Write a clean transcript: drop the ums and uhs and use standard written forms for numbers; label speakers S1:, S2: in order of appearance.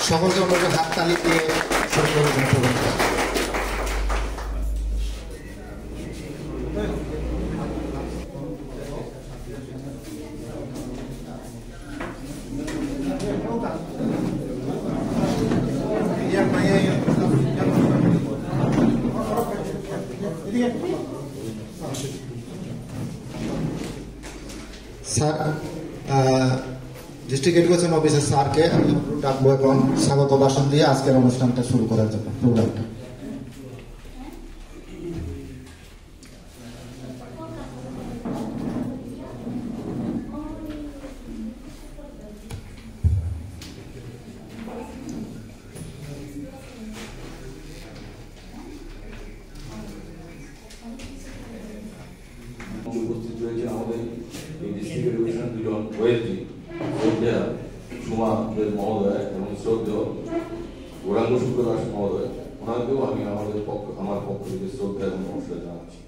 S1: সকলকে অনুরোধ হাততালি দিয়ে শুরু করবেন। স্যার, ডিস্ট্রিক্ট এডুকেশন অফিসার স্যারকে আমি ডাকবো এবং স্বাগত ভাষণ দিয়ে আজকের অনুষ্ঠানটা শুরু করার জন্য প্রোগ্রামটা।
S2: উপস্থিত রয়েছে আমাদের এই ডিস্ট্রিক্ট এডুকেশন দুজন ওয়েলজি শ্রদ্ধেয় সুমাদের মহোদয় এবং শ্রদ্ধেয় গৌরাঙ্গ শুক্র দাস মহোদয়, ওনাকেও আমি আমার পক্ষ থেকে শ্রদ্ধা এবং নমস্কার জানাচ্ছি।